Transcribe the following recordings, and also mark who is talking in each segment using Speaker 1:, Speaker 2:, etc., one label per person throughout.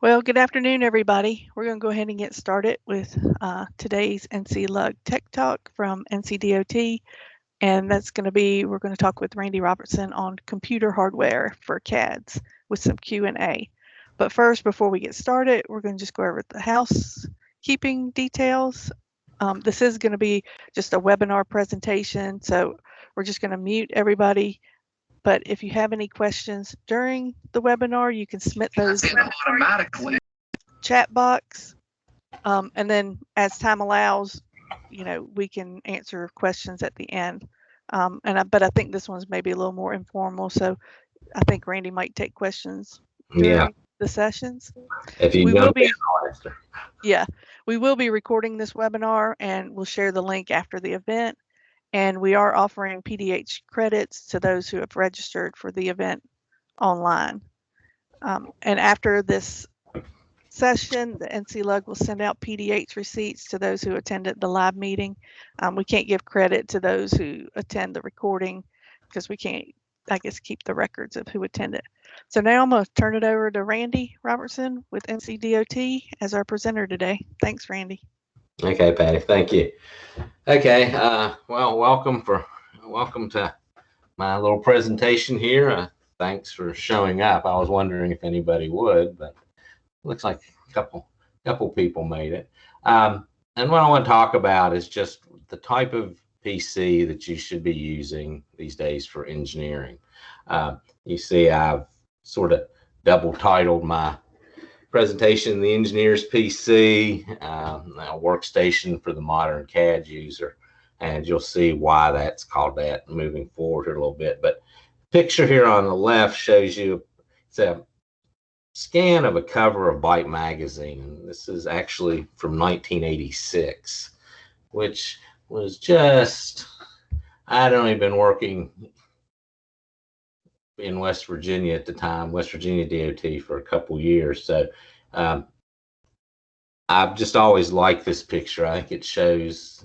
Speaker 1: Well, good afternoon, everybody. We're going to go ahead and get started with today's NCLUG Tech Talk from NCDOT. And that's going to be, we're going to talk with Rande Robertson on computer hardware for CADs with some Q&A. But first, before we get started, we're going to just go over the housekeeping details. This is going to be just a webinar presentation, so we're just going to mute everybody. But if you have any questions during the webinar, you can submit those automatically chat box. And then as time allows, you know, we can answer questions at the end. But I think this one's maybe a little more informal. So I think Rande might take questions during the sessions.
Speaker 2: If you
Speaker 1: we will be recording this webinar and we'll share the link after the event. And we are offering PDH credits to those who have registered for the event online. And after this session, the NCLUG will send out PDH receipts to those who attended the live meeting. We can't give credit to those who attend the recording because we can't, I guess, keep the records of who attended. So now I'm going to turn it over to Rande Robertson with NCDOT as our presenter today. Thanks, Rande.
Speaker 2: Okay, Patty, thank you. Okay, well, welcome to my little presentation here. Thanks for showing up. I was wondering if anybody would, but it looks like a couple people made it. And what I want to talk about is just the type of PC that you should be using these days for engineering. You see, I've sort of double titled my presentation, The Engineer's PC, a workstation for the modern CAD user. And you'll see why that's called that moving forward here a little bit. But picture here on the left shows you, it's a scan of a cover of Byte magazine. This is actually from 1986, which was just, I'd only been working in West Virginia at the time, West Virginia DOT, for a couple years. So I've just always liked this picture. I think it shows,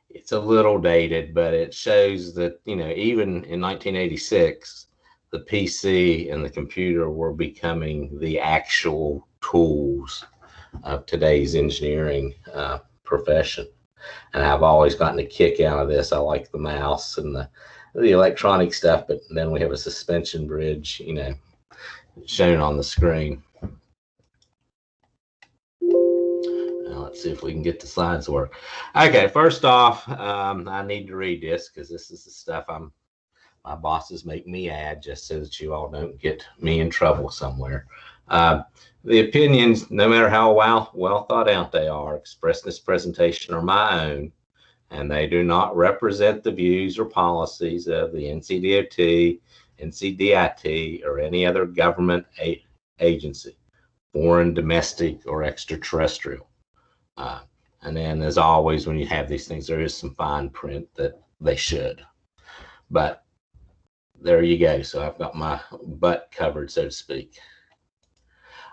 Speaker 2: it's a little dated, but it shows that, you know, even in 1986, the PC and the computer were becoming the actual tools of today's engineering profession. And I've always gotten a kick out of this. I like the mouse and the electronic stuff, but then we have a suspension bridge, you know, shown on the screen. Now let's see if we can get the slides to work. Okay, first off, I need to read this because this is the stuff my bosses make me add just so that you all don't get me in trouble somewhere. The opinions, no matter how well thought out they are, expressed in this presentation are my own, and they do not represent the views or policies of the NCDOT, NCDIT, or any other government agency, foreign, domestic, or extraterrestrial. And then, as always, when you have these things, there is some fine print that they should. But there you go. So I've got my butt covered, so to speak.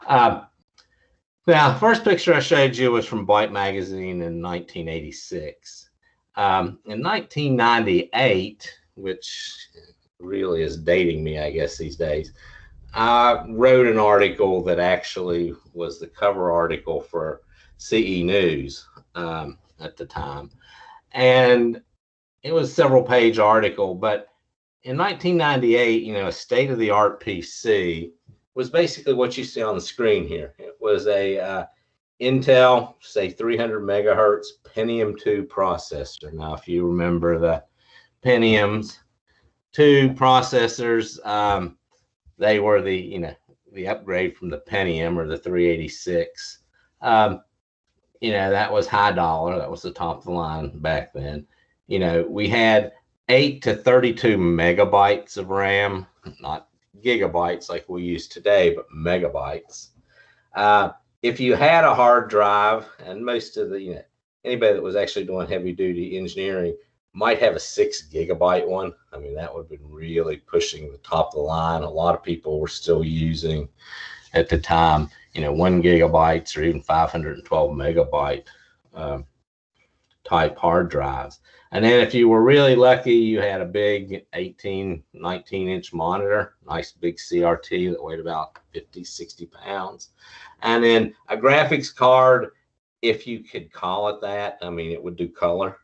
Speaker 2: Now, the first picture I showed you was from Byte magazine in 1986. In 1998, which really is dating me, I guess, these days, I wrote an article that actually was the cover article for CE News at the time. And it was a several page article, but in 1998, you know, a state-of-the-art PC was basically what you see on the screen here. It was a Intel, say 300 megahertz Pentium 2 processor. Now, if you remember the Pentiums 2 processors, they were the upgrade from the Pentium or the 386. That was high dollar. That was the top of the line back then. We had 8 to 32 megabytes of RAM, not gigabytes like we use today, but megabytes. If you had a hard drive, and most of the, anybody that was actually doing heavy duty engineering might have a 6 gigabyte one. I mean, that would have been really pushing the top of the line. A lot of people were still using at the time, 1 gigabytes or even 512 megabyte type hard drives. And then if you were really lucky, you had a big 18, 19-inch monitor, nice big CRT that weighed about 50, 60 pounds. And then a graphics card, if you could call it that. I mean, it would do color,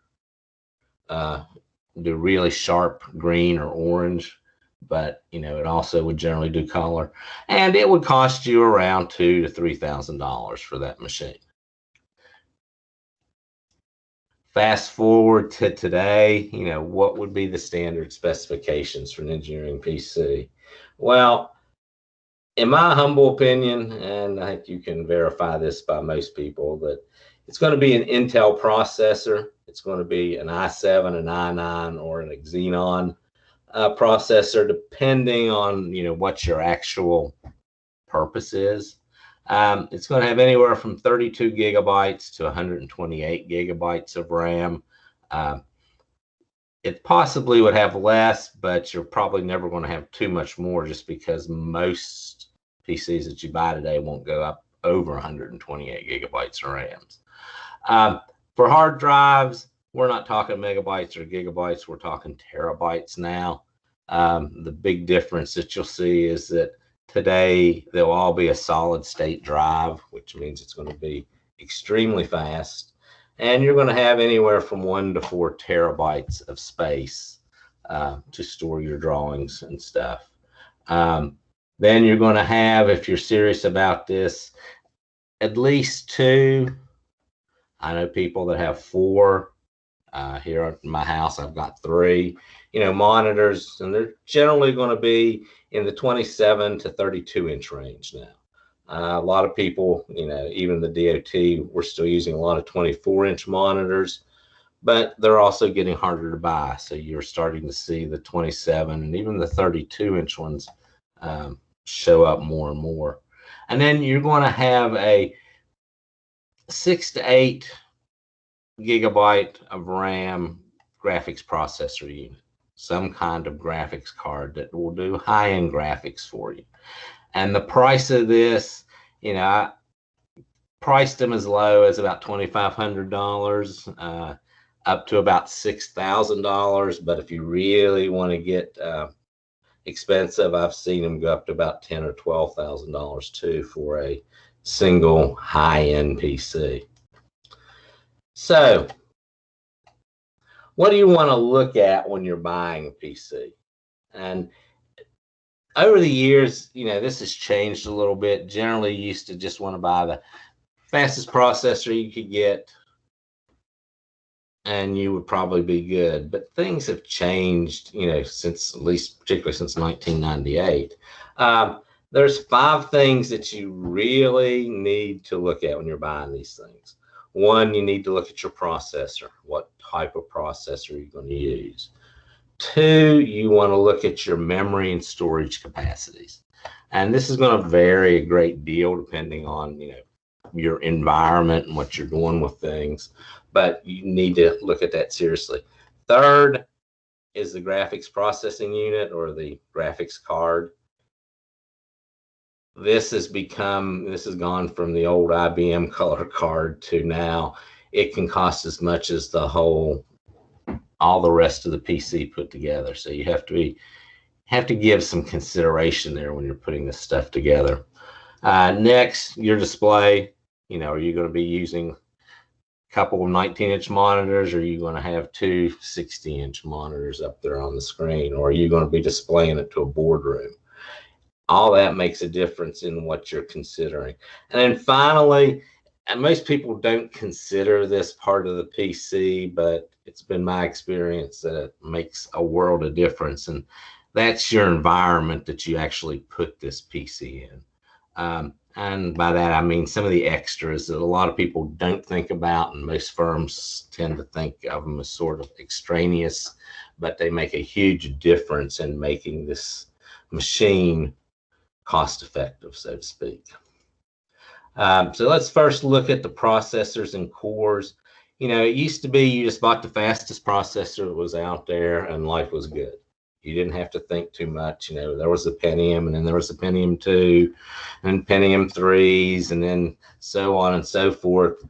Speaker 2: do really sharp green or orange, but it also would generally do color. And it would cost you around $2,000 to $3,000 for that machine. Fast forward to today, what would be the standard specifications for an engineering PC? Well, in my humble opinion, and I think you can verify this by most people, that it's going to be an Intel processor. It's going to be an i7, an i9, or an Xenon processor, depending on what your actual purpose is. It's going to have anywhere from 32 gigabytes to 128 gigabytes of RAM. It possibly would have less, but you're probably never going to have too much more, just because most PCs that you buy today won't go up over 128 gigabytes of RAM. For hard drives, we're not talking megabytes or gigabytes. We're talking terabytes now. The big difference that you'll see is that today, they'll all be a solid state drive, which means it's going to be extremely fast. And you're going to have anywhere from 1 to 4 terabytes of space to store your drawings and stuff. Then you're going to have, if you're serious about this, at least 2. I know people that have 4. Here at my house, I've got 3, monitors, and they're generally going to be in the 27 to 32 inch range now. A lot of people, even the DOT, we're still using a lot of 24-inch monitors, but they're also getting harder to buy. So you're starting to see the 27 and even the 32-inch ones show up more and more. And then you're going to have a 6 to 8 gigabyte of RAM graphics processor unit, some kind of graphics card that will do high-end graphics for you. And the price of this, I priced them as low as about $2,500 up to about $6,000. But if you really want to get expensive, I've seen them go up to about $10,000 or $12,000 too for a single high-end PC. So, what do you want to look at when you're buying a PC? And over the years, this has changed a little bit. Generally, you used to just want to buy the fastest processor you could get, and you would probably be good. But things have changed, since, at least particularly since 1998. There's 5 things that you really need to look at when you're buying these things. 1, you need to look at your processor. What type of processor are you going to use? 2, you want to look at your memory and storage capacities. And this is going to vary a great deal depending on, your environment and what you're doing with things. But you need to look at that seriously. 3rd is the graphics processing unit or the graphics card. This has gone from the old IBM color card to now it can cost as much as all the rest of the PC put together. So you have to give some consideration there when you're putting this stuff together. Next, your display. Are you going to be using a couple of 19-inch monitors, or are you going to have 2 60-inch monitors up there on the screen, or are you going to be displaying it to a boardroom? All that makes a difference in what you're considering. And then finally, and most people don't consider this part of the PC, but it's been my experience that it makes a world of difference. And that's your environment that you actually put this PC in. And by that, I mean some of the extras that a lot of people don't think about, and most firms tend to think of them as sort of extraneous, but they make a huge difference in making this machine cost effective, so to speak. So let's first look at the processors and cores. You know, it used to be you just bought the fastest processor that was out there and life was good. You didn't have to think too much. You know, there was the Pentium, and then there was the Pentium 2 and Pentium 3s, and then so on and so forth.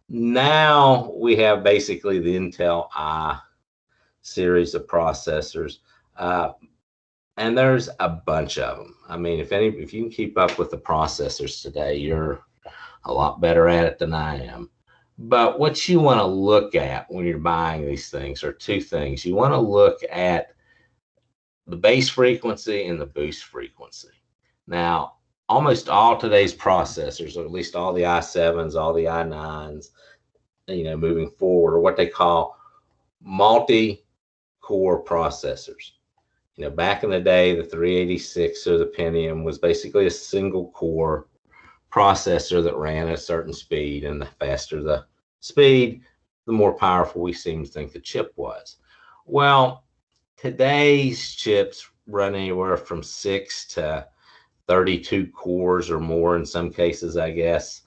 Speaker 2: Now we have basically the Intel I series of processors. And there's a bunch of them. I mean, if you can keep up with the processors today, you're a lot better at it than I am. But what you want to look at when you're buying these things are two things. You want to look at the base frequency and the boost frequency. Now, almost all today's processors, or at least all the i7s, all the i9s, you know, moving forward, are what they call multi-core processors. You know, back in the day, the 386 or the Pentium was basically a single core processor that ran at a certain speed, and the faster the speed, the more powerful we seem to think the chip was. Well, today's chips run anywhere from 6 to 32 cores or more in some cases, I guess.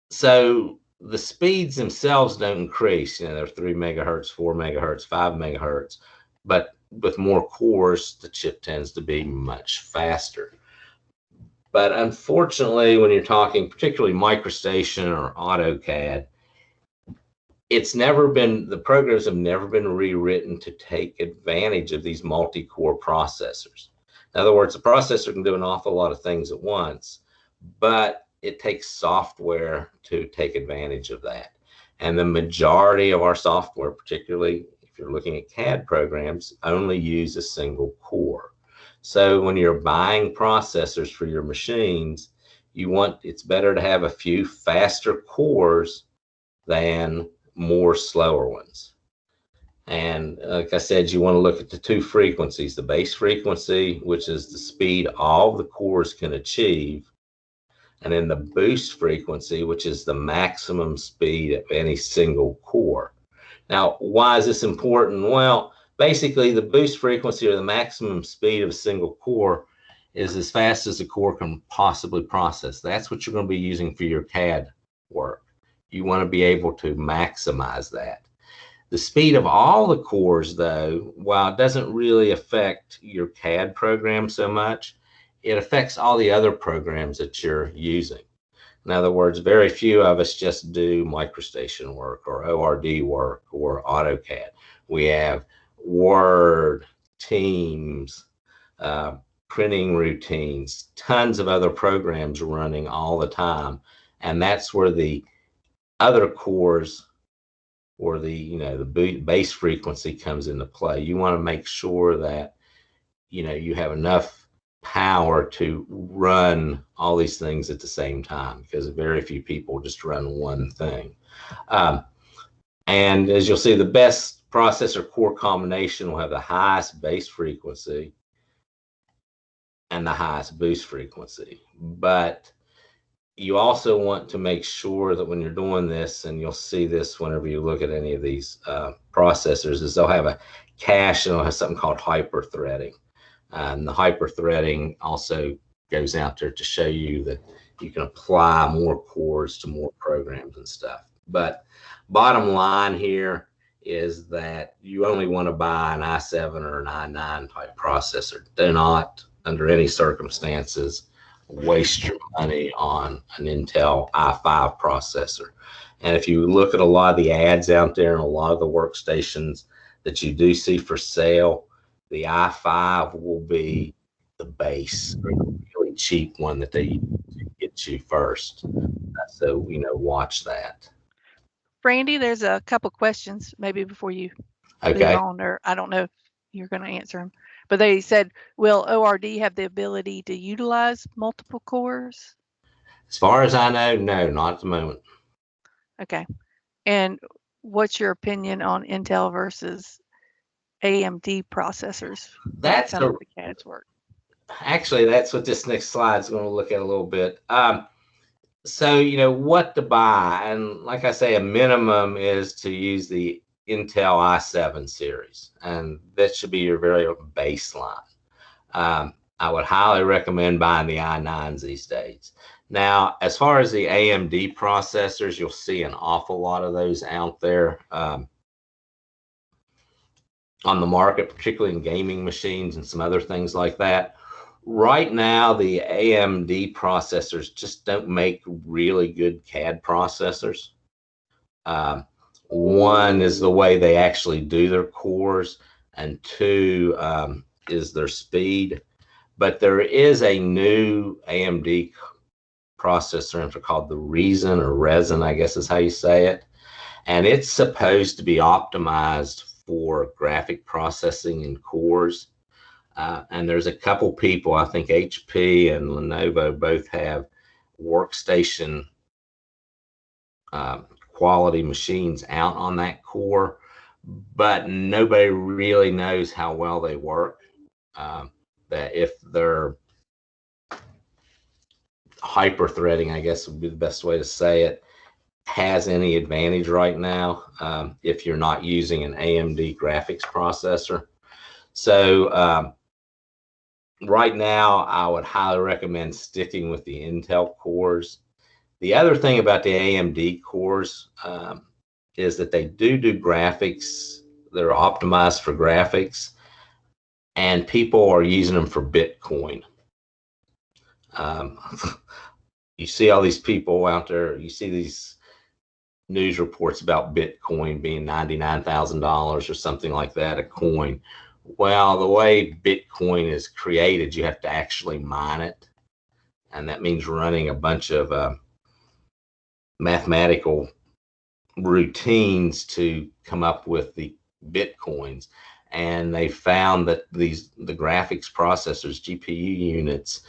Speaker 2: So the speeds themselves don't increase. You know, they're 3 megahertz, 4 megahertz, 5 megahertz, but with more cores, the chip tends to be much faster. But unfortunately, when you're talking particularly MicroStation or AutoCAD, the programs have never been rewritten to take advantage of these multi-core processors. In other words, the processor can do an awful lot of things at once, but it takes software to take advantage of that. And the majority of our software, particularly if you're looking at CAD programs, only use a single core. So when you're buying processors for your machines, it's better to have a few faster cores than more slower ones. And like I said, you want to look at the two frequencies, the base frequency, which is the speed all the cores can achieve, and then the boost frequency, which is the maximum speed of any single core. Now, why is this important? Well, basically, the boost frequency, or the maximum speed of a single core, is as fast as the core can possibly process. That's what you're going to be using for your CAD work. You want to be able to maximize that. The speed of all the cores, though, while it doesn't really affect your CAD program so much, it affects all the other programs that you're using. In other words, very few of us just do MicroStation work or ORD work or AutoCAD. We have Word, Teams, printing routines, tons of other programs running all the time. And that's where the other cores, or the base frequency, comes into play. You want to make sure that you have enough power to run all these things at the same time, because very few people just run one thing. And as you'll see, the best processor core combination will have the highest base frequency and the highest boost frequency. But you also want to make sure that when you're doing this, and you'll see this whenever you look at any of these processors, is they'll have a cache, and they'll have something called hyper-threading. And the hyper-threading also goes out there to show you that you can apply more cores to more programs and stuff. But bottom line here is that you only want to buy an i7 or an i9 type processor. Do not, under any circumstances, waste your money on an Intel i5 processor. And if you look at a lot of the ads out there and a lot of the workstations that you do see for sale, the i5 will be the base, or the really cheap one that they get you first. So, watch that.
Speaker 1: Randy, there's a couple questions maybe before you move on, or I don't know if you're going to answer them, but they said, will ORD have the ability to utilize multiple cores?
Speaker 2: As far as I know, no, not at the moment.
Speaker 1: Okay. And what's your opinion on Intel versus AMD processors when it comes to CAD's work?
Speaker 2: Actually, that's what this next slide is going to look at a little bit. So, what to buy. And like I say, a minimum is to use the Intel i7 series. And that should be your very baseline. I would highly recommend buying the i9s these days. Now, as far as the AMD processors, you'll see an awful lot of those out there on the market, particularly in gaming machines and some other things like that. Right now, the AMD processors just don't make really good CAD processors. One is the way they actually do their cores, and two is their speed. But there is a new AMD processor called the Resin, I guess is how you say it. And it's supposed to be optimized for graphic processing and cores. And there's a couple people, I think HP and Lenovo both have workstation quality machines out on that core, but nobody really knows how well they work. That if they're hyper threading, I guess would be the best way to say it, has any advantage right now if you're not using an AMD graphics processor. So right now, I would highly recommend sticking with the Intel cores. The other thing about the AMD cores is that they do graphics. They're optimized for graphics, and people are using them for Bitcoin. You see all these people out there, you see these news reports about Bitcoin being $99,000 or something like that, a coin. Well, the way Bitcoin is created, you have to actually mine it. And that means running a bunch of mathematical routines to come up with the Bitcoins. And they found that the graphics processors, GPU units,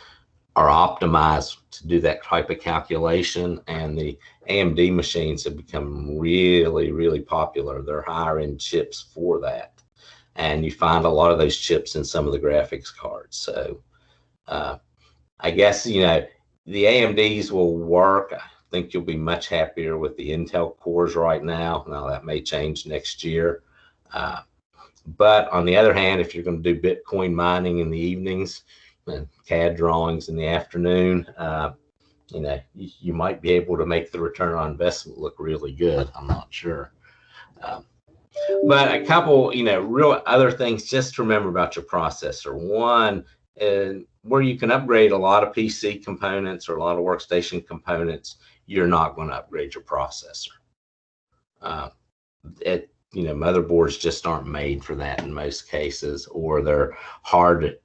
Speaker 2: are optimized to do that type of calculation. And the AMD machines have become really, really popular. They're higher end chips for that. And you find a lot of those chips in some of the graphics cards. So I guess, the AMDs will work. I think you'll be much happier with the Intel cores right now. Now, that may change next year. But on the other hand, if you're going to do Bitcoin mining in the evenings and CAD drawings in the afternoon, you might be able to make the return on investment look really good. I'm not sure. But a couple, real other things just to remember about your processor. One, where you can upgrade a lot of PC components or a lot of workstation components, you're not going to upgrade your processor. Motherboards just aren't made for that in most cases, or they're hard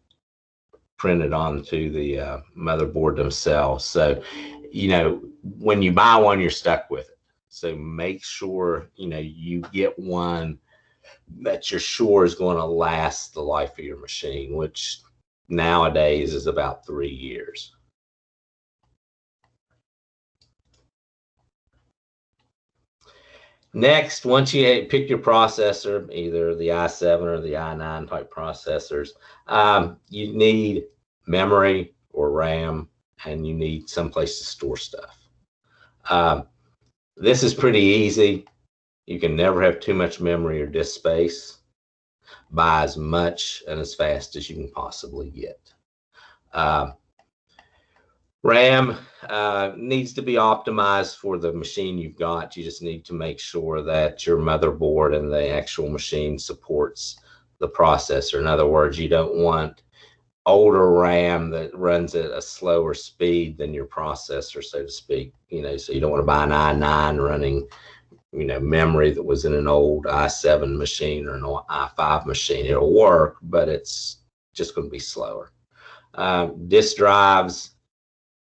Speaker 2: printed onto the motherboard themselves. So, when you buy one, you're stuck with it. So make sure, you get one that you're sure is going to last the life of your machine, which nowadays is about 3 years. Next, once you pick your processor, either the i7 or the i9 type processors, you need memory or RAM, and you need someplace to store stuff. This is pretty easy. You can never have too much memory or disk space. Buy as much and as fast as you can possibly get. RAM needs to be optimized for the machine you've got. You just need to make sure that your motherboard and the actual machine supports the processor. In other words, you don't want older RAM that runs at a slower speed than your processor, so to speak. So you don't want to buy an i9 running, memory that was in an old i7 machine or an i5 machine. It'll work, but it's just going to be slower. Disk drives,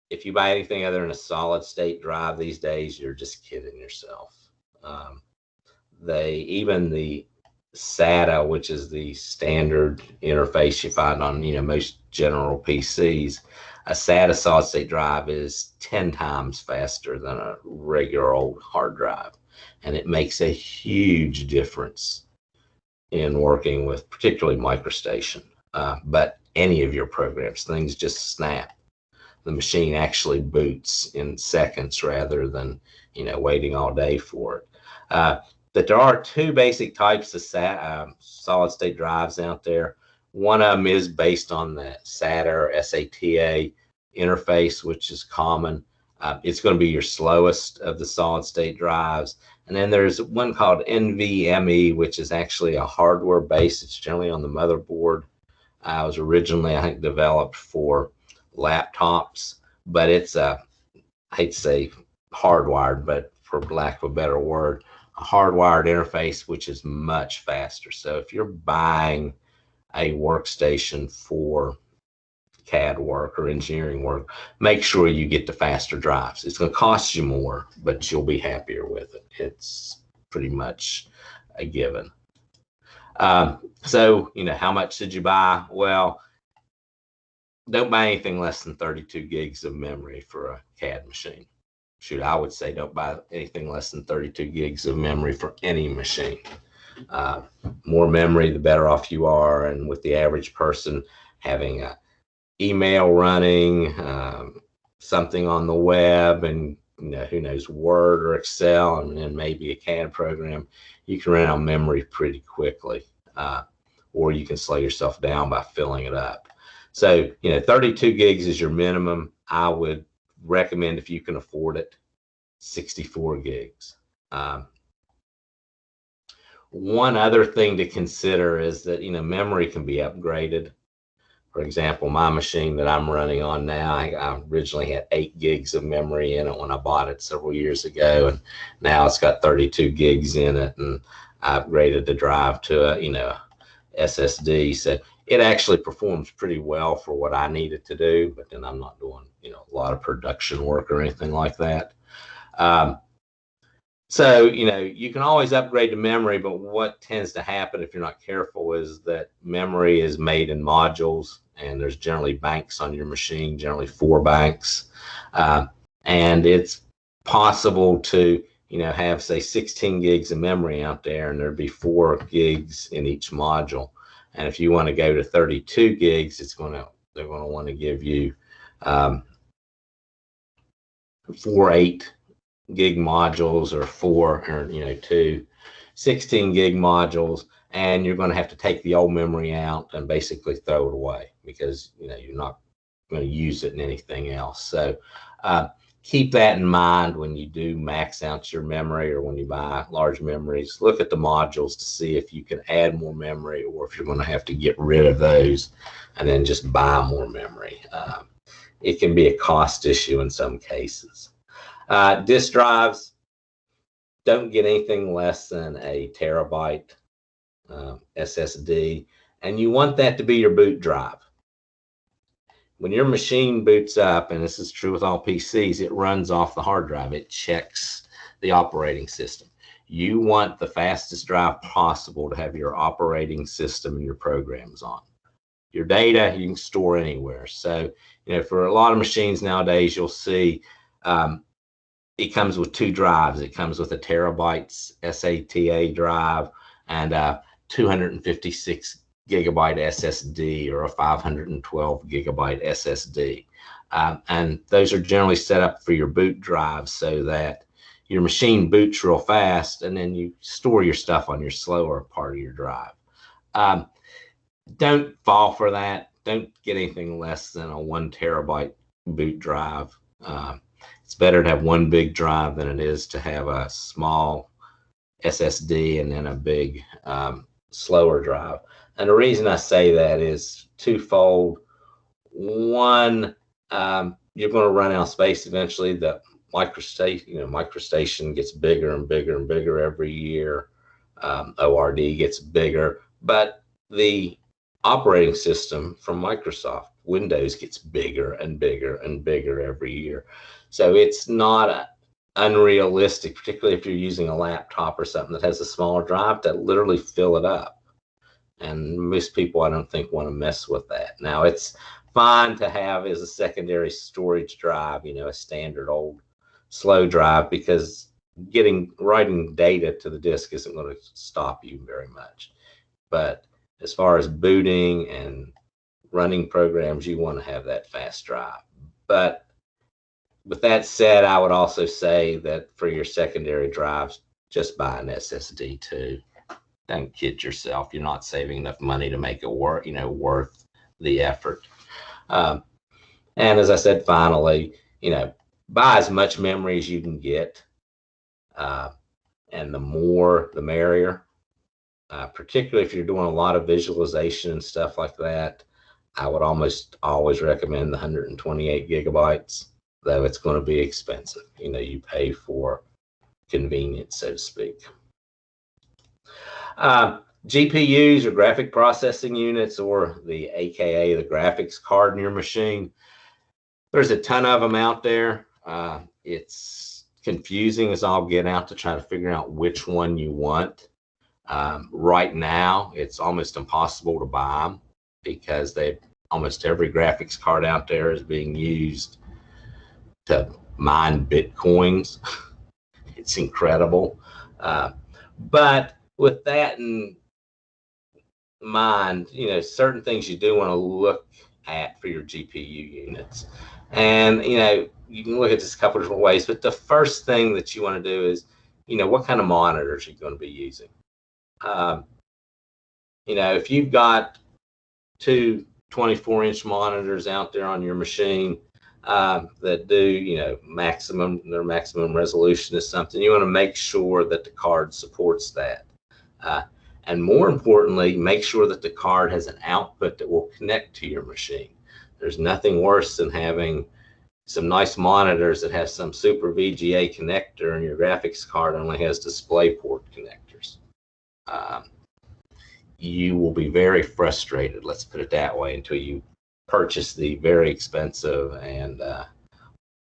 Speaker 2: if you buy anything other than a solid state drive these days, you're just kidding yourself. Even the SATA, which is the standard interface you find on most general PCs, a SATA solid state drive is 10 times faster than a regular old hard drive. And it makes a huge difference in working with particularly MicroStation, but any of your programs. Things just snap. The machine actually boots in seconds rather than waiting all day for it. But there are two basic types of solid state drives out there. One of them is based on the SATA or SATA interface, which is common. It's going to be your slowest of the solid state drives. And then there's one called NVMe, which is actually a hardware base. It's generally on the motherboard. It was originally, I think, developed for laptops, but it's I hate to say hardwired, but for lack of a better word, a hardwired interface, which is much faster. So if you're buying a workstation for CAD work or engineering work, make sure you get the faster drives. It's going to cost you more, but you'll be happier with it. It's pretty much a given. So, how much did you buy? Well, don't buy anything less than 32 gigs of memory for a CAD machine. Shoot, I would say don't buy anything less than 32 gigs of memory for any machine. More memory, the better off you are. And with the average person having a email running, something on the web, and who knows, Word or Excel, and then maybe a CAD program, you can run out of memory pretty quickly, or you can slow yourself down by filling it up. So 32 gigs is your minimum. I would recommend, if you can afford it, 64 gigs. One other thing to consider is that memory can be upgraded. For example, my machine that I'm running on now, I originally had 8 gigs of memory in it when I bought it several years ago, and now it's got 32 gigs in it, and I upgraded the drive to a SSD. So it actually performs pretty well for what I need it to do, but then I'm not doing a lot of production work or anything like that. So, you can always upgrade to memory, but what tends to happen if you're not careful is that memory is made in modules, and there's generally banks on your machine, generally 4 banks. And it's possible to, have, say, 16 gigs of memory out there, and there'd be 4 gigs in each module. And if you want to go to 32 gigs, they're going to want to give you 4 8-gig modules, or 2 16 gig modules, and you're going to have to take the old memory out and basically throw it away because you're not going to use it in anything else. So keep that in mind when you do max out your memory, or when you buy large memories. Look at the modules to see if you can add more memory, or if you're going to have to get rid of those and then just buy more memory. It can be a cost issue in some cases. Disk drives, don't get anything less than a terabyte SSD, and you want that to be your boot drive. When your machine boots up, and this is true with all PCs, it runs off the hard drive. It checks the operating system. You want the fastest drive possible to have your operating system and your programs on. Your data you can store anywhere. So, for a lot of machines nowadays, you'll see it comes with 2 drives. It comes with a terabyte SATA drive and a 256 gigabyte SSD, or a 512 gigabyte SSD. And those are generally set up for your boot drive so that your machine boots real fast, and then you store your stuff on your slower part of your drive. Don't fall for that. Don't get anything less than a 1 terabyte boot drive. It's better to have one big drive than it is to have a small SSD and then a big slower drive. And the reason I say that is twofold. One, you're going to run out of space eventually. The MicroStation gets bigger and bigger and bigger every year. ORD gets bigger, but the operating system from Microsoft, Windows, gets bigger and bigger and bigger every year. So it's not unrealistic, particularly if you're using a laptop or something that has a smaller drive, to literally fill it up. And most people, I don't think, want to mess with that. Now, it's fine to have as a secondary storage drive, a standard old slow drive, because writing data to the disk isn't going to stop you very much. But as far as booting and running programs, you want to have that fast drive. But with that said, I would also say that for your secondary drives, just buy an SSD too. Don't kid yourself. You're not saving enough money to make it worth the effort. And as I said, finally, buy as much memory as you can get. And the more, the merrier. Particularly if you're doing a lot of visualization and stuff like that, I would almost always recommend the 128 gigabytes, though it's going to be expensive. You pay for convenience, so to speak. GPUs, or graphic processing units, or the AKA the graphics card in your machine. There's a ton of them out there. It's confusing as all get out to try to figure out which one you want. Right now, it's almost impossible to buy them because almost every graphics card out there is being used to mine Bitcoins. It's incredible. But with that in mind, certain things you do want to look at for your GPU units. And, you can look at this a couple different ways, but the first thing that you want to do is, what kind of monitors are you going to be using? If you've got two 24-inch monitors out there on your machine that do, their maximum resolution is something, you want to make sure that the card supports that. And more importantly, make sure that the card has an output that will connect to your machine. There's nothing worse than having some nice monitors that have some super VGA connector and your graphics card only has DisplayPort connectors. You will be very frustrated, let's put it that way, until you purchase the very expensive and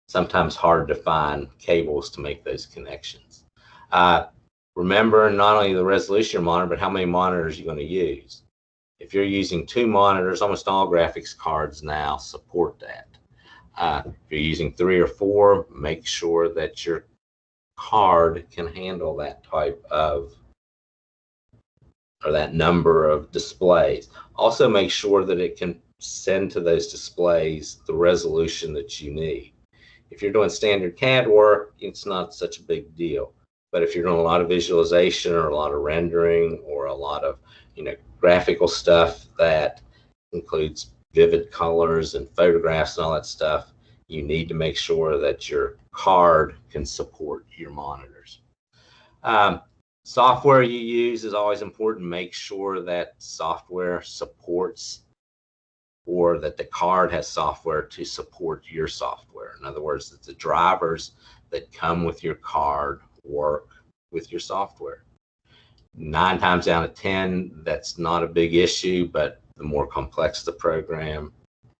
Speaker 2: sometimes hard to find cables to make those connections. Remember not only the resolution of your monitor, but how many monitors you're going to use. If you're using two monitors, almost all graphics cards now support that. If you're using 3 or 4, make sure that your card can handle that type of, or that number of displays. Also make sure that it can send to those displays the resolution that you need. If you're doing standard CAD work, it's not such a big deal. But if you're doing a lot of visualization or a lot of rendering or a lot of graphical stuff that includes vivid colors and photographs and all that stuff, you need to make sure that your card can support your monitors. Software you use is always important. Make sure that software supports, or that the card has software to support your software. In other words, that the drivers that come with your card work with your software. 9 times out of 10, that's not a big issue, but the more complex the program,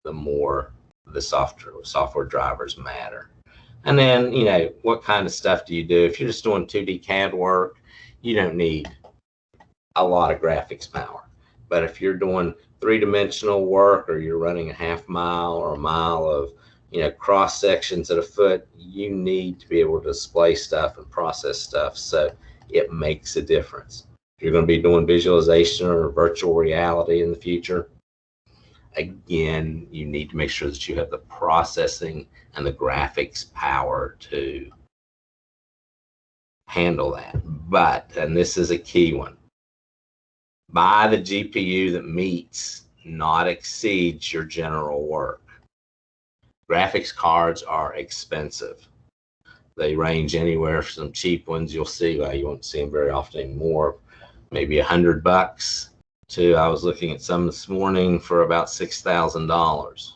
Speaker 2: the more the software drivers matter. And then, what kind of stuff do you do? If you're just doing 2D CAD work, you don't need a lot of graphics power. But if you're doing 3-dimensional work, or you're running a half mile or a mile of cross sections at a foot, you need to be able to display stuff and process stuff, so it makes a difference. If you're going to be doing visualization or virtual reality in the future, again, you need to make sure that you have the processing and the graphics power to handle that. But, and this is a key one, buy the GPU that meets, not exceeds, your general work. Graphics cards are expensive. They range anywhere from some cheap ones you'll see, well, you won't see them very often anymore, maybe $100 to, I was looking at some this morning for about $6,000.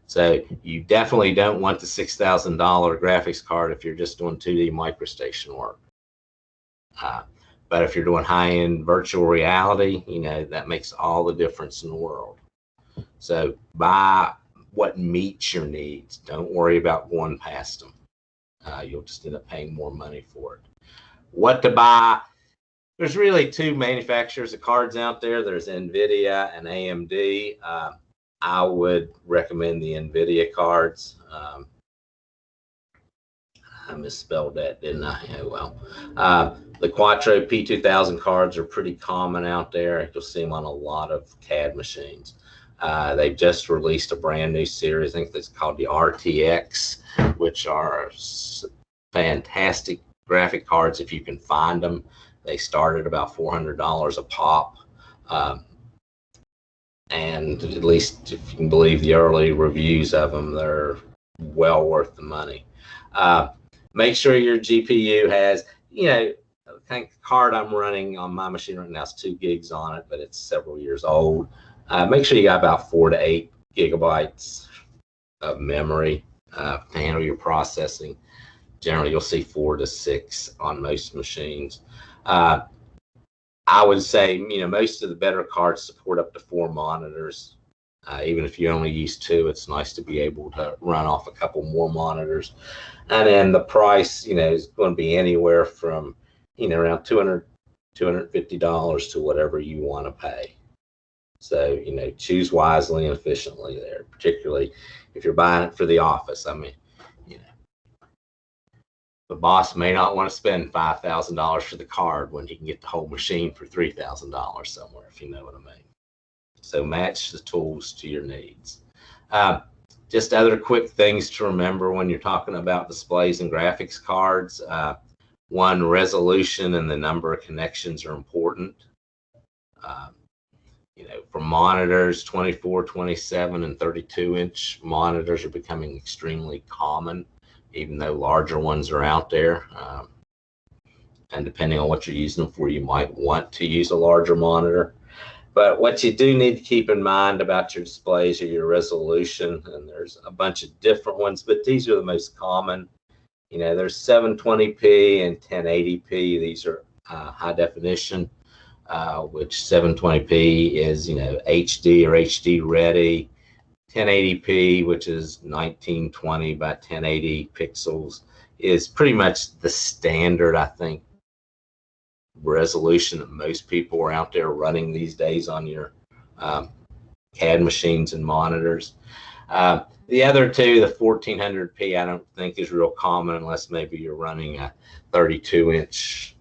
Speaker 2: So you definitely don't want the $6,000 graphics card if you're just doing 2D MicroStation work. But if you're doing high-end virtual reality, that makes all the difference in the world. So buy what meets your needs. Don't worry about going past them. You'll just end up paying more money for it. What to buy? There's really 2 manufacturers of cards out there. There's NVIDIA and AMD. I would recommend the NVIDIA cards. I misspelled that, didn't I? Yeah, well, the Quattro P2000 cards are pretty common out there. You'll see them on a lot of CAD machines. They've just released a brand new series. I think it's called the RTX, which are fantastic graphic cards if you can find them. They start at about $400 a pop. And at least if you can believe the early reviews of them, they're well worth the money. Make sure your GPU has, the kind of card I'm running on my machine right now is 2 gigs on it, but it's several years old. Make sure you got about 4 to 8 gigabytes of memory to handle your processing. Generally, you'll see 4 to 6 on most machines. I would say, most of the better cards support up to 4 monitors. Even if you only use 2, it's nice to be able to run off a couple more monitors. And then the price, is going to be anywhere from, around $200, $250 to whatever you want to pay. So, choose wisely and efficiently there, particularly if you're buying it for the office. I mean, the boss may not want to spend $5,000 for the card when he can get the whole machine for $3,000 somewhere, if you know what I mean. So match the tools to your needs. Just other quick things to remember when you're talking about displays and graphics cards. One, resolution and the number of connections are important. For monitors, 24, 27, and 32-inch monitors are becoming extremely common, even though larger ones are out there. And depending on what you're using them for, you might want to use a larger monitor. But what you do need to keep in mind about your displays are your resolution, and there's a bunch of different ones, but these are the most common. There's 720p and 1080p. These are high definition, which 720p is, HD or HD ready. 1080p, which is 1920 by 1080 pixels, is pretty much the standard, I think, resolution that most people are out there running these days on your CAD machines and monitors. The other two, the 1400p, I don't think is real common unless maybe you're running a 32-inch,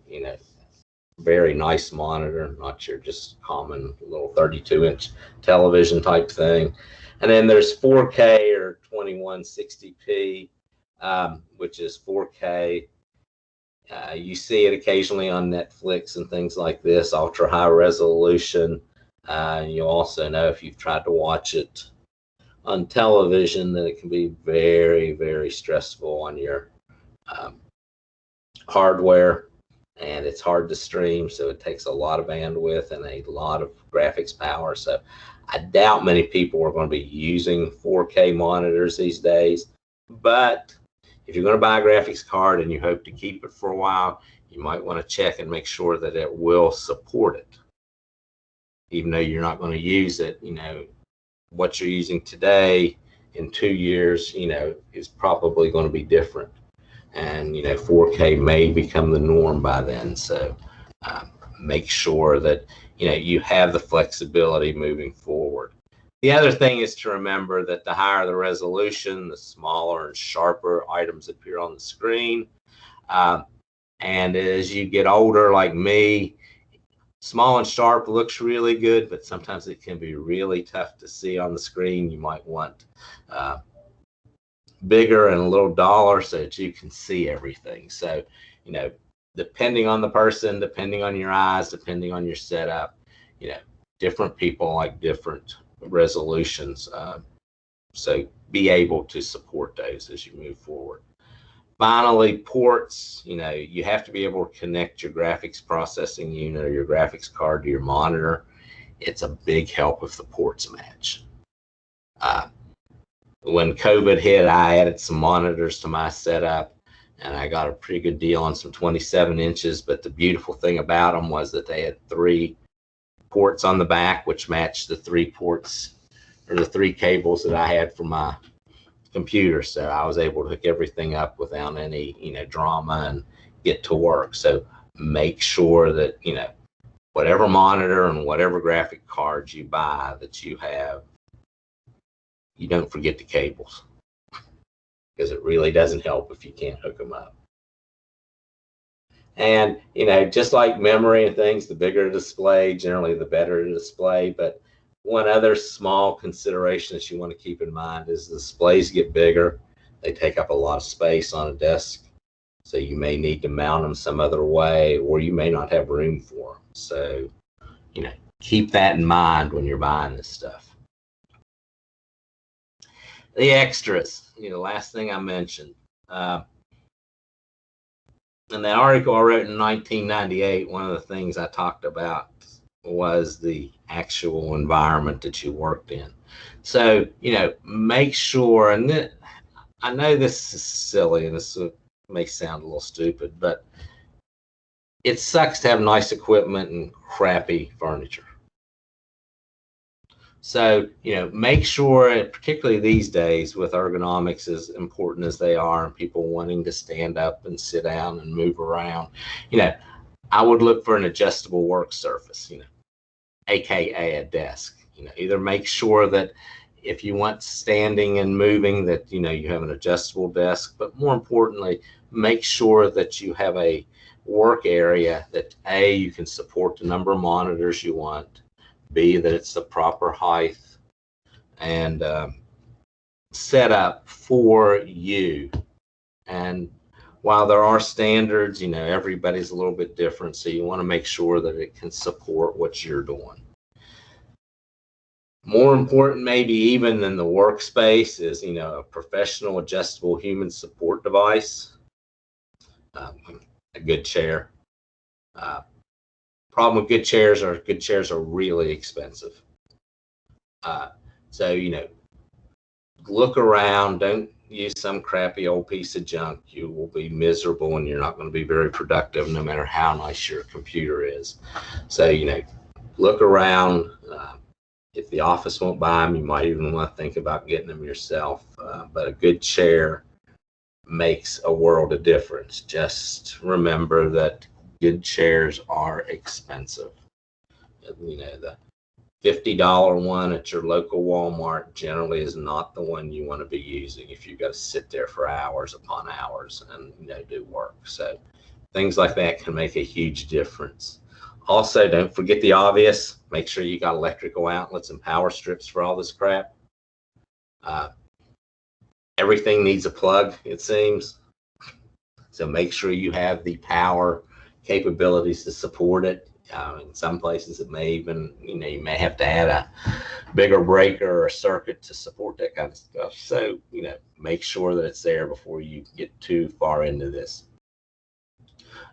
Speaker 2: very nice monitor, not your just common little 32-inch television type thing. And then there's 4K or 2160p, which is 4K. You see it occasionally on Netflix and things like this, ultra high resolution. You'll also know if you've tried to watch it on television that it can be very, very stressful on your hardware, and it's hard to stream, so it takes a lot of bandwidth and a lot of graphics power. So I doubt many people are going to be using 4K monitors these days, but if you're going to buy a graphics card and you hope to keep it for a while, you might want to check and make sure that it will support it. Even though you're not going to use it, what you're using today in 2 years, is probably going to be different. And, 4K may become the norm by then. So make sure that, you have the flexibility moving forward. The other thing is to remember that the higher the resolution, the smaller and sharper items appear on the screen. And as you get older, like me, small and sharp looks really good, but sometimes it can be really tough to see on the screen. You might want bigger and a little duller so that you can see everything. So, depending on the person, depending on your eyes, depending on your setup, different people like different resolutions. So be able to support those as you move forward. Finally, ports, you have to be able to connect your graphics processing unit or your graphics card to your monitor. It's a big help if the ports match. When COVID hit, I added some monitors to my setup, and I got a pretty good deal on some 27 inches, but the beautiful thing about them was that they had 3 ports on the back, which matched the 3 ports or the 3 cables that I had for my computer. So I was able to hook everything up without any, drama and get to work. So make sure that, whatever monitor and whatever graphic cards you buy, that you have you don't forget the cables, because it really doesn't help if you can't hook them up. And, you know, just like memory and things, the bigger the display, generally the better the display. But one other small consideration that you want to keep in mind is the displays get bigger. They take up a lot of space on a desk. So you may need to mount them some other way, or you may not have room for them. So, you know, keep that in mind when you're buying this stuff. The extras, you know, last thing I mentioned. In that article I wrote in 1998, one of the things I talked about was the actual environment that you worked in. So, you know, make sure, and I know this is silly and this may sound a little stupid, but it sucks to have nice equipment and crappy furniture. So, you know, make sure, particularly these days with ergonomics as important as they are and people wanting to stand up and sit down and move around, you know, I would look for an adjustable work surface, you know, AKA a desk. You know, either make sure that if you want standing and moving that, you know, you have an adjustable desk, but more importantly, make sure that you have a work area that A, you can support the number of monitors you want, B, that it's the proper height and set up for you. And while there are standards, you know, everybody's a little bit different, so you want to make sure that it can support what you're doing. More important maybe even than the workspace is, you know, a professional adjustable human support device, a good chair. Problem with good chairs are really expensive. So, you know, look around, don't use some crappy old piece of junk. You will be miserable and you're not going to be very productive no matter how nice your computer is. So, you know, look around. If the office won't buy them, you might even want to think about getting them yourself. But a good chair makes a world of difference. Just remember that good chairs are expensive. You know, the $50 one at your local Walmart generally is not the one you want to be using if you've got to sit there for hours upon hours and, you know, do work. So things like that can make a huge difference. Also, don't forget the obvious. Make sure you got electrical outlets and power strips for all this crap. Everything needs a plug, it seems. So make sure you have the power capabilities to support it. In some places it may even, you know, you may have to add a bigger breaker or a circuit to support that kind of stuff. So, you know, make sure that it's there before you get too far into this.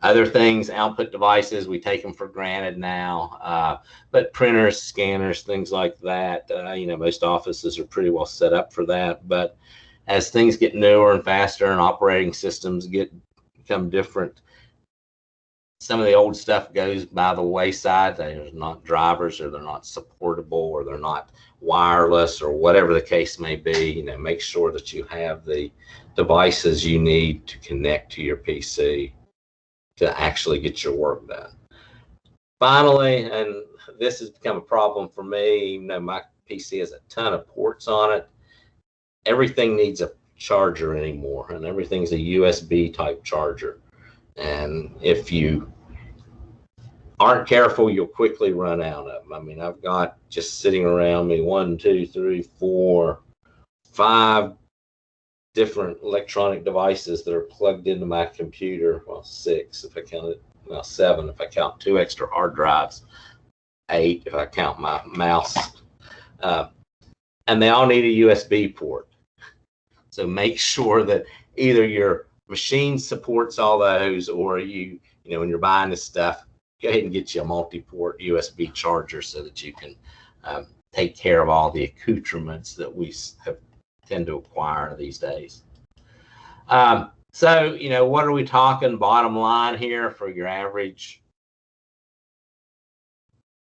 Speaker 2: Other things, output devices, we take them for granted now, but printers, scanners, things like that, you know, most offices are pretty well set up for that. But as things get newer and faster and operating systems become different, some of the old stuff goes by the wayside. They're not drivers, or they're not supportable, or they're not wireless, or whatever the case may be. You know, make sure that you have the devices you need to connect to your PC to actually get your work done. Finally, and this has become a problem for me, even though my PC has a ton of ports on it, everything needs a charger anymore, and everything's a USB type charger. And if you aren't careful, you'll quickly run out of them. I mean, I've got just sitting around me 1, 2, 3, 4, 5 different electronic devices that are plugged into my computer. Well, 6 if I count it. Well, 7 if I count 2 extra hard drives. 8 if I count my mouse. And they all need a USB port. So make sure that either your machine supports all those, or you know, when you're buying this stuff, go ahead and get you a multi-port USB charger so that you can take care of all the accoutrements that we tend to acquire these days. So, you know, what are we talking bottom line here for your average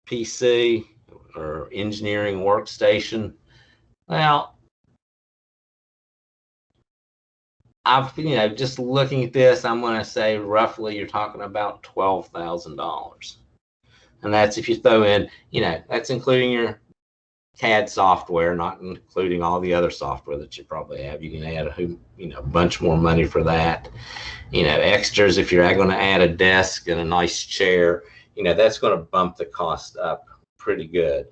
Speaker 2: PC or engineering workstation? Well, you know, just looking at this, I'm going to say roughly you're talking about $12,000. And that's if you throw in, you know, that's including your CAD software, not including all the other software that you probably have. You can add a bunch more money for that. Extras, if you're going to add a desk and a nice chair, that's going to bump the cost up pretty good,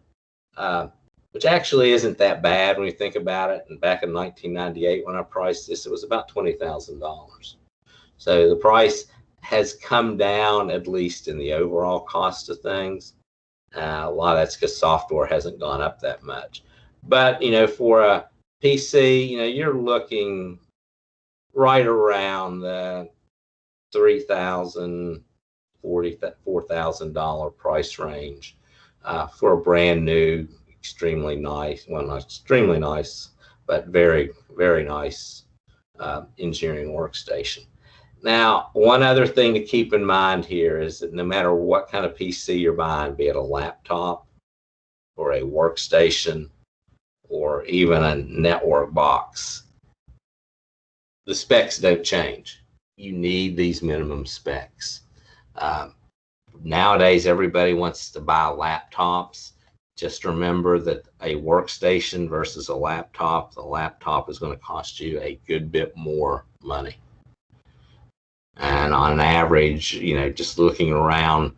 Speaker 2: which actually isn't that bad when you think about it. And back in 1998, when I priced this, it was about $20,000. So the price has come down, at least in the overall cost of things. A lot of that's because software hasn't gone up that much. But, for a PC, you're looking right around the $3,000, $4,000 price range for a brand new, extremely nice, well, not extremely nice, but very, very nice engineering workstation. Now, one other thing to keep in mind here is that no matter what kind of PC you're buying, be it a laptop or a workstation or even a network box, the specs don't change. You need these minimum specs. Nowadays, everybody wants to buy laptops. Just remember that a workstation versus a laptop, the laptop is going to cost you a good bit more money. And on average, just looking around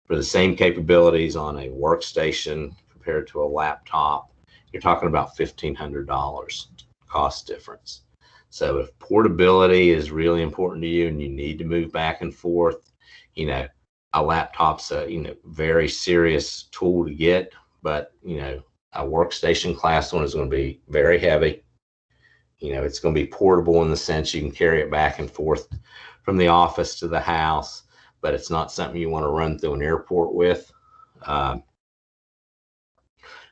Speaker 2: for the same capabilities on a workstation compared to a laptop, you're talking about $1,500 cost difference. So if portability is really important to you and you need to move back and forth, a laptop's a very serious tool to get, but a workstation class one is going to be very heavy. It's going to be portable in the sense you can carry it back and forth from the office to the house, but it's not something you want to run through an airport with. And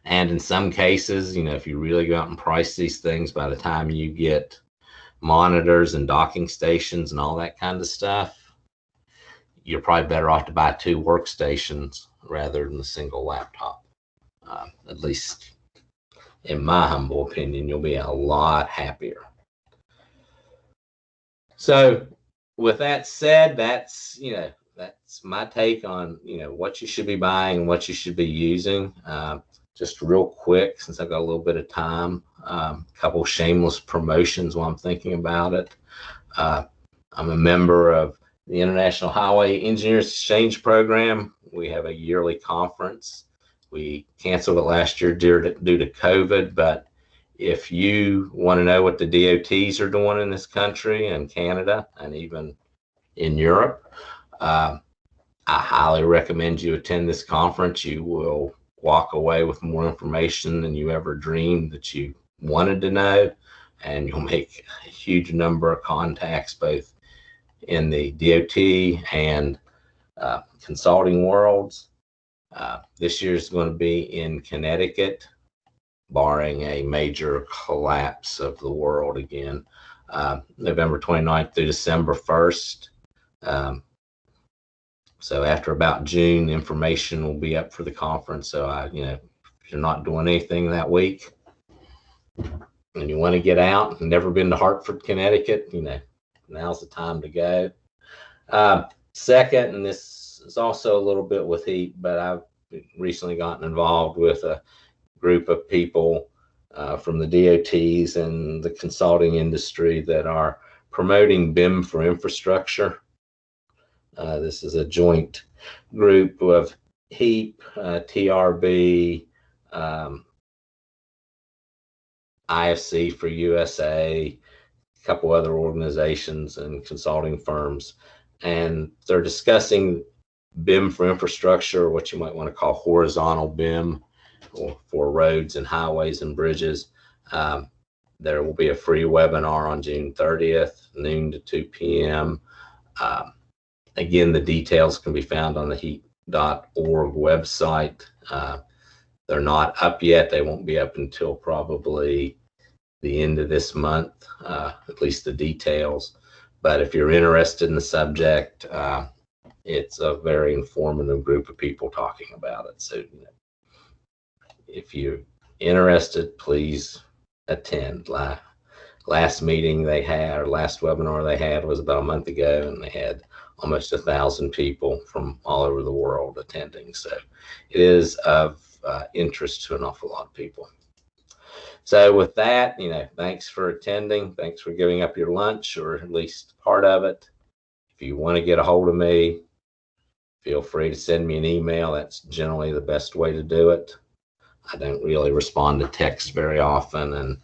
Speaker 2: in some cases, if you really go out and price these things, by the time you get monitors and docking stations and all that kind of stuff, you're probably better off to buy 2 workstations rather than a single laptop. At least in my humble opinion, you'll be a lot happier. So with that said, that's my take on what you should be buying and what you should be using. Just real quick, since I've got a little bit of time, a couple shameless promotions while I'm thinking about it. I'm a member of the International Highway Engineers Exchange Program. We have a yearly conference. We canceled it last year due to COVID, but if you want to know what the DOTs are doing in this country and Canada and even in Europe, I highly recommend you attend this conference. You will walk away with more information than you ever dreamed that you wanted to know, and you'll make a huge number of contacts both in the DOT and consulting worlds. This year is going to be in Connecticut, barring a major collapse of the world again, November 29th through December 1st. So after about June, information will be up for the conference. So if you're not doing anything that week and you want to get out and never been to Hartford, Connecticut, now's the time to go. Second, and this is also a little bit with heat, but I've recently gotten involved with a group of people from the DOTs and the consulting industry that are promoting BIM for infrastructure. This is a joint group of HEAP, TRB, IFC for USA, a couple other organizations and consulting firms, and they're discussing BIM for infrastructure, what you might want to call horizontal BIM for roads and highways and bridges. There will be a free webinar on June 30th, noon to 2 p.m. Again, the details can be found on the heat.org website. They're not up yet. They won't be up until probably the end of this month, at least the details. But if you're interested in the subject, it's a very informative group of people talking about it. So if you're interested, please attend. Last meeting they had, or last webinar they had, was about a month ago, and they had almost 1,000 people from all over the world attending. So it is of interest to an awful lot of people. So with that, thanks for attending. Thanks for giving up your lunch, or at least part of it. If you want to get a hold of me, feel free to send me an email. That's generally the best way to do it. I don't really respond to text very often, and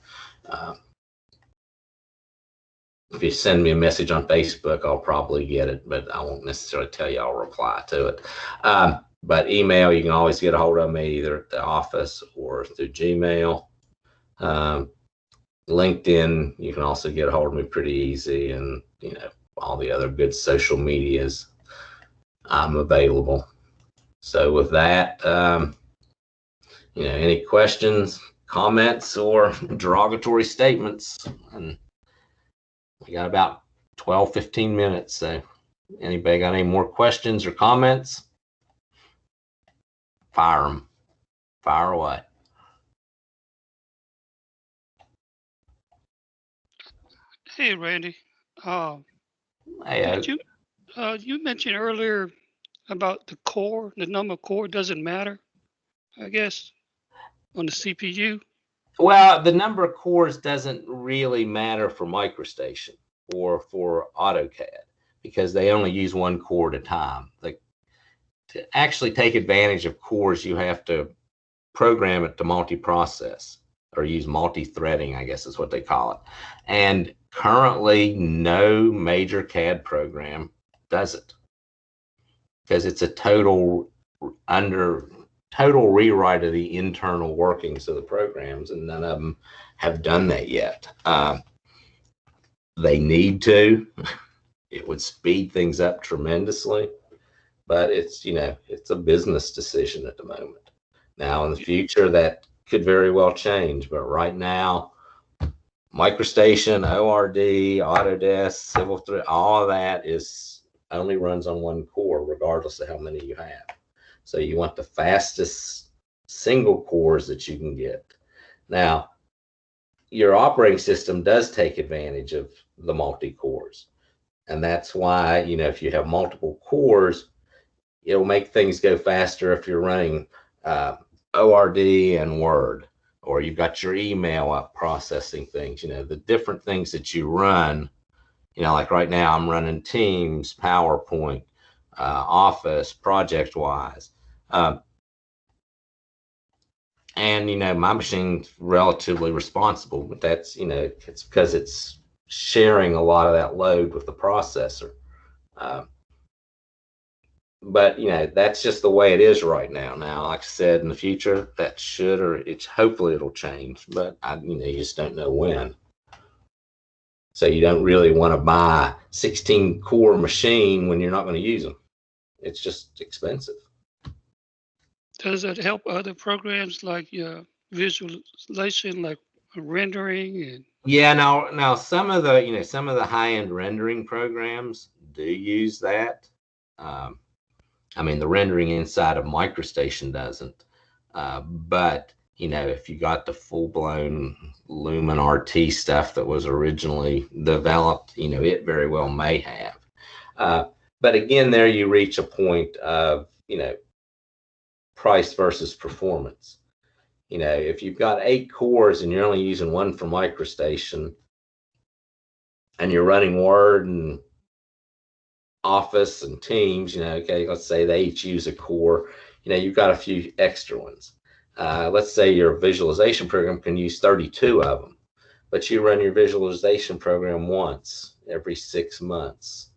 Speaker 2: if you send me a message on Facebook, I'll probably get it, but I won't necessarily tell you I'll reply to it. But email, you can always get a hold of me either at the office or through Gmail. LinkedIn, you can also get a hold of me pretty easy, and all the other good social medias, I'm available. So with that, any questions, comments, or derogatory statements? And we got about 12-15 minutes. So anybody got any more questions or comments? Fire them. Fire away.
Speaker 3: Hey, Randy.
Speaker 2: Hey,
Speaker 3: You mentioned earlier about the core, the number of core doesn't matter, I guess, on the CPU.
Speaker 2: well, the number of cores doesn't really matter for MicroStation or for AutoCAD because they only use one core at a time. To actually take advantage of cores, you have to program it to multi-process or use multi-threading, I guess is what they call it. And currently, no major CAD program does it because it's a total rewrite of the internal workings of the programs, and none of them have done that yet. They need to. It would speed things up tremendously, but it's a business decision at the moment. Now in the future, that could very well change, but right now, MicroStation, ORD, Autodesk, Civil 3, all of that only runs on one core, regardless of how many you have. So you want the fastest single cores that you can get. Now, your operating system does take advantage of the multi-cores. And that's why, if you have multiple cores, it'll make things go faster if you're running ORD and Word, or you've got your email up processing things, the different things that you run, like right now I'm running Teams, PowerPoint, Office, ProjectWise. And, my machine's relatively responsible, but that's, it's because it's sharing a lot of that load with the processor. But, that's just the way it is right now. Now, like I said, in the future, that should, or hopefully it'll change, but you just don't know when. So you don't really want to buy 16 core machine when you're not going to use them. It's just expensive.
Speaker 3: Does that help other programs like visualization, like rendering and?
Speaker 2: Yeah, now some of the high-end rendering programs do use that. The rendering inside of MicroStation doesn't. But if you got the full-blown Lumen RT stuff that was originally developed, it very well may have. But again, there you reach a point of price versus performance. If you've got 8 cores and you're only using one for MicroStation, and you're running Word and Office and Teams, okay, let's say they each use a core, you've got a few extra ones. Let's say your visualization program can use 32 of them, but you run your visualization program once every 6 months.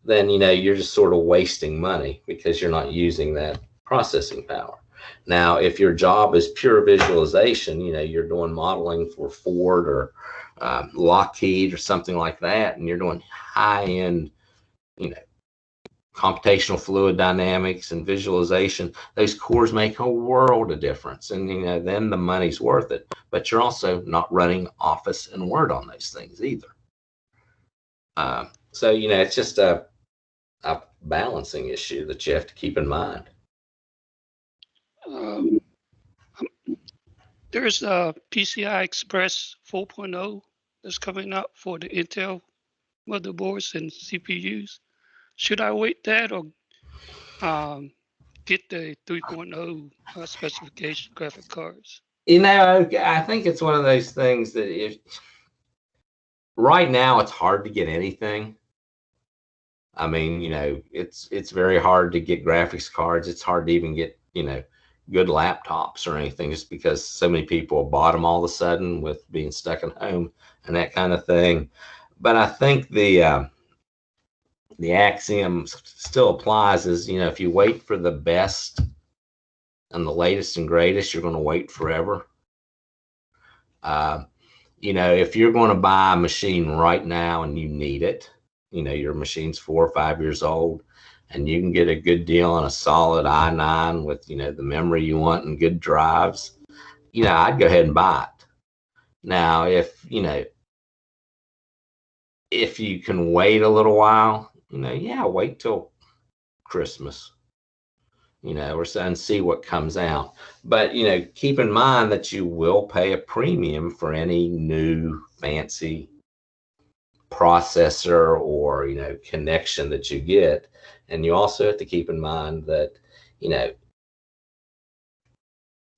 Speaker 2: Then, you're just sort of wasting money because you're not using that processing power. Now, if your job is pure visualization, you're doing modeling for Ford or Lockheed or something like that, and you're doing high-end, computational fluid dynamics and visualization, those cores make a world of difference. And, then the money's worth it. But you're also not running Office and Word on those things either. So, it's just a balancing issue that you have to keep in mind.
Speaker 3: There's a PCI Express 4.0 that's coming up for the Intel motherboards and CPUs. Should I wait that, or get the 3.0 specification graphic cards?
Speaker 2: I think it's one of those things that right now it's hard to get anything. I mean, it's very hard to get graphics cards. It's hard to even get, good laptops or anything, just because so many people bought them all of a sudden with being stuck at home and that kind of thing. But I think the axiom still applies is, if you wait for the best and the latest and greatest, you're going to wait forever. If you're going to buy a machine right now and you need it, your machine's 4 or 5 years old, and you can get a good deal on a solid i9 with, the memory you want and good drives, I'd go ahead and buy it. Now, if you can wait a little while, wait till Christmas, or and see what comes out. But, keep in mind that you will pay a premium for any new fancy processor or, connection that you get. And you also have to keep in mind that,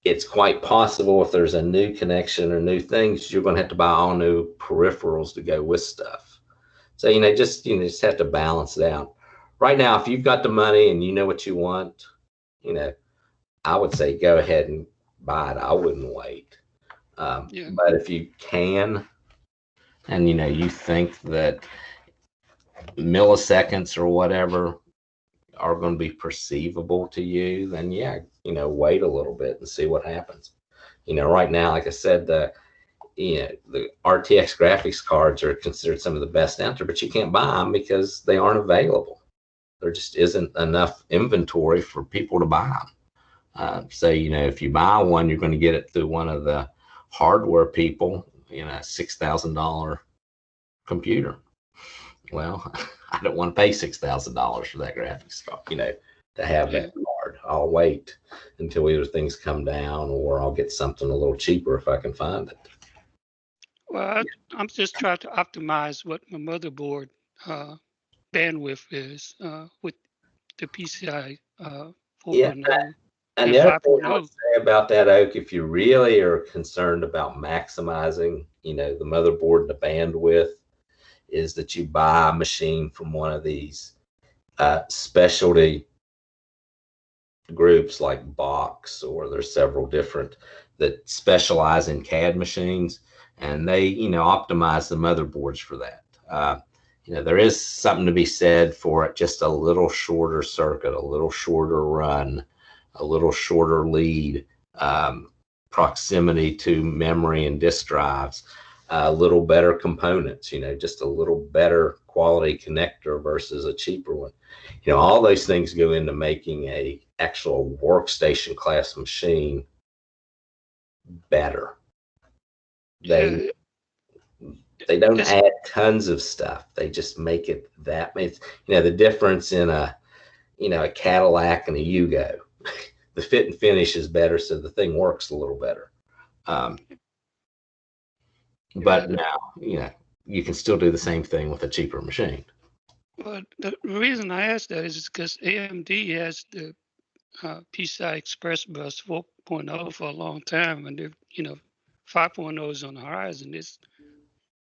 Speaker 2: it's quite possible if there's a new connection or new things, you're going to have to buy all new peripherals to go with stuff. So, just have to balance it out. Right now, if you've got the money and you know what you want, I would say go ahead and buy it. I wouldn't wait. But if you can, and you think that milliseconds or whatever are going to be perceivable to you, then wait a little bit and see what happens. Right now, like I said, the RTX graphics cards are considered some of the best out there, but you can't buy them because they aren't available. There just isn't enough inventory for people to buy them. So, if you buy one, you're going to get it through one of the hardware people, a $6,000 computer. Well, I don't want to pay $6,000 for that graphics card, to have that card. I'll wait until either things come down or I'll get something a little cheaper if I can find it.
Speaker 3: Well, I'm just trying to optimize what my motherboard bandwidth is with the PCI 4.0
Speaker 2: and the other thing I would say about that, Oak, if you really are concerned about maximizing, the motherboard and the bandwidth, is that you buy a machine from one of these specialty groups like Box, or there's several different that specialize in CAD machines, and they, optimize the motherboards for that. There is something to be said for it, just a little shorter circuit, a little shorter run, a little shorter lead, proximity to memory and disk drives, a little better components, just a little better quality connector versus a cheaper one. All those things go into making a actual workstation class machine better. They don't add tons of stuff. They just make it that. It's, the difference in a Cadillac and a Yugo. The fit and finish is better, so the thing works a little better. But now, you can still do the same thing with a cheaper machine.
Speaker 3: Well, the reason I asked that is because AMD has the PCI Express Bus 4.0 for a long time, and 5.0 is on the horizon. It's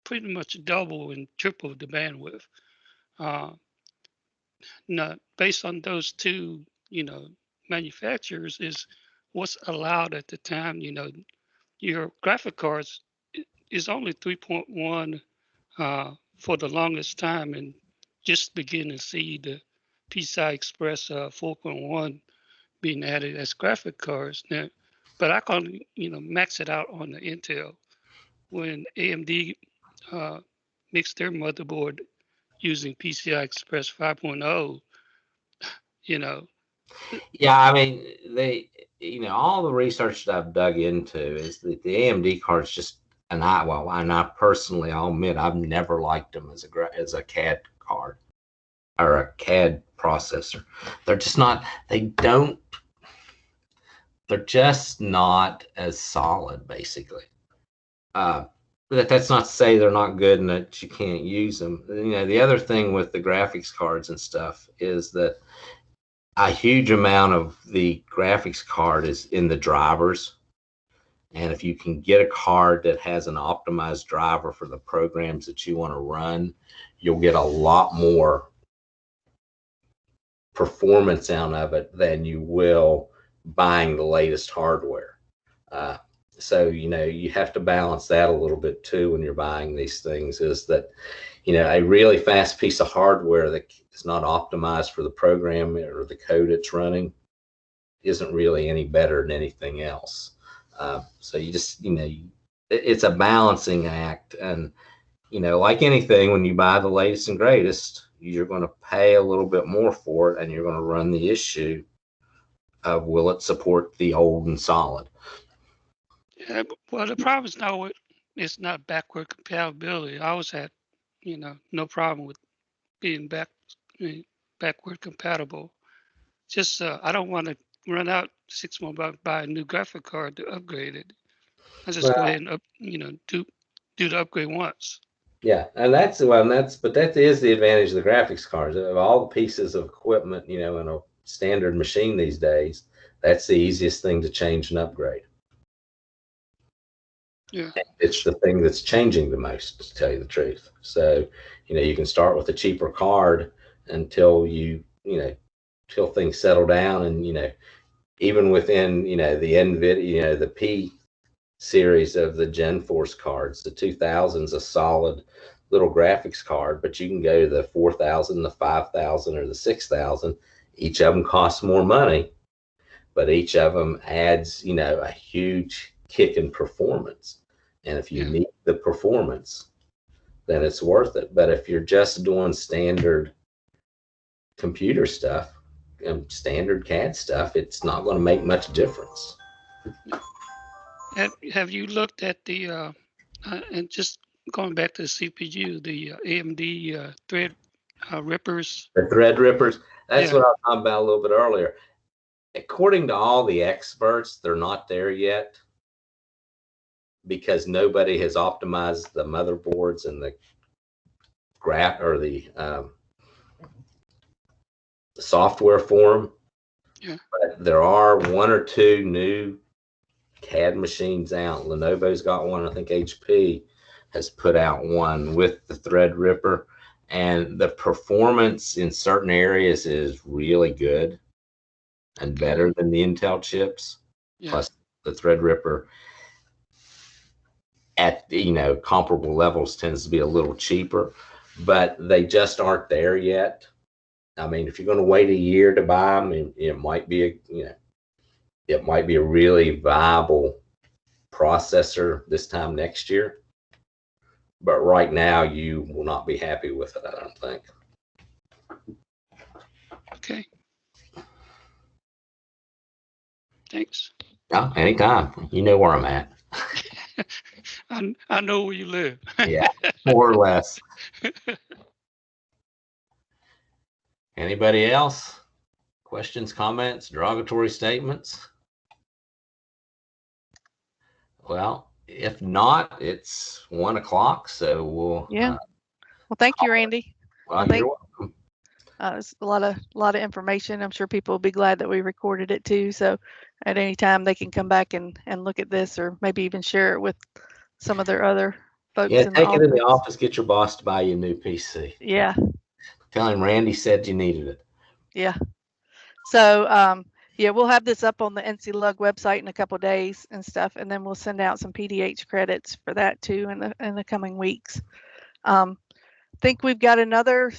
Speaker 3: pretty much double and triple the bandwidth. Now, based on those two, manufacturers, is what's allowed at the time. Your graphic cards is only 3.1 for the longest time, and just beginning to see the PCI Express 4.1 being added as graphic cards now. But I can max it out on the Intel. When AMD makes their motherboard using PCI Express 5.0,
Speaker 2: Yeah, I mean, all the research that I've dug into is that the AMD cards just, and I personally, I'll admit, I've never liked them as a CAD card or a CAD processor. They're just not, they're just not as solid, basically. But that's not to say they're not good and that you can't use them. The other thing with the graphics cards and stuff is that a huge amount of the graphics card is in the drivers. And if you can get a card that has an optimized driver for the programs that you want to run, you'll get a lot more performance out of it than you will buying the latest hardware. So, you have to balance that a little bit too when you're buying these things, is that, a really fast piece of hardware that is not optimized for the program or the code it's running isn't really any better than anything else. So you just, it's a balancing act. And, like anything, when you buy the latest and greatest, you're going to pay a little bit more for it, and you're going to run the issue of, will it support the old and solid?
Speaker 3: Yeah, well, the problem is now it's not backward compatibility. I always had, no problem with being backward compatible. Just I don't want to run out 6 months buy a new graphic card to upgrade it. I just go ahead and do the upgrade once.
Speaker 2: Yeah, and that is the advantage of the graphics cards. Of all the pieces of equipment, in a standard machine these days, that's the easiest thing to change and upgrade.
Speaker 3: Yeah,
Speaker 2: it's the thing that's changing the most, to tell you the truth. So, you can start with a cheaper card until till things settle down, and even within the NVIDIA, the P series of the GenForce cards, the 2000's a solid little graphics card, but you can go to the 4000, the 5000, or the 6000. Each of them costs more money, but each of them adds a huge kick in performance. And if you need the performance, then it's worth it. But if you're just doing standard computer stuff and standard CAD stuff, it's not going to make much difference.
Speaker 3: Have you looked at the and just going back to the CPU, the AMD thread rippers?
Speaker 2: The thread rippers. That's what I was talking about a little bit earlier. According to all the experts, they're not there yet, because nobody has optimized the motherboards and the software for them.
Speaker 3: Yeah.
Speaker 2: But there are 1 or 2 new CAD machines out. Lenovo's got one. I think HP has put out one with the thread ripper, and the performance in certain areas is really good and better than the Intel chips. Yeah. Plus, the thread ripper at comparable levels tends to be a little cheaper, but they just aren't there yet. I mean, if you're going to wait a year to buy them, it might be a really viable processor this time next year. But right now, you will not be happy with it, I don't think.
Speaker 3: Okay. Thanks.
Speaker 2: Oh, anytime. You know where I'm at.
Speaker 3: I know where you live.
Speaker 2: Yeah, more or less. Anybody else? Questions, comments, derogatory statements? Well, if not, it's 1 o'clock, so we'll.
Speaker 1: Yeah. Well, thank you, Randy.
Speaker 2: Well, you're welcome.
Speaker 1: It's a lot of information. I'm sure people will be glad that we recorded it too. So at any time they can come back and look at this, or maybe even share it with some of their other folks.
Speaker 2: Yeah, take it in the office. Get your boss to buy you a new PC.
Speaker 1: Yeah.
Speaker 2: Tell him Randy said you needed it.
Speaker 1: Yeah. So yeah, we'll have this up on the NCLUG website in a couple of days and stuff, and then we'll send out some PDH credits for that too in the coming weeks. I think we've got another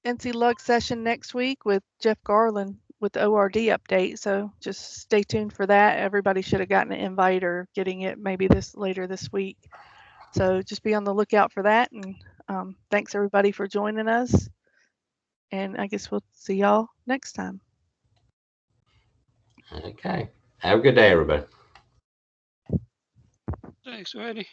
Speaker 1: NCLUG session next week with Jeff Garland with the ORD update. So just stay tuned for that. Everybody should have gotten an invite or getting it maybe later this week. So just be on the lookout for that. And thanks everybody for joining us. And I guess we'll see y'all next time.
Speaker 2: Okay. Have a good day, everybody.
Speaker 3: Thanks, Randy.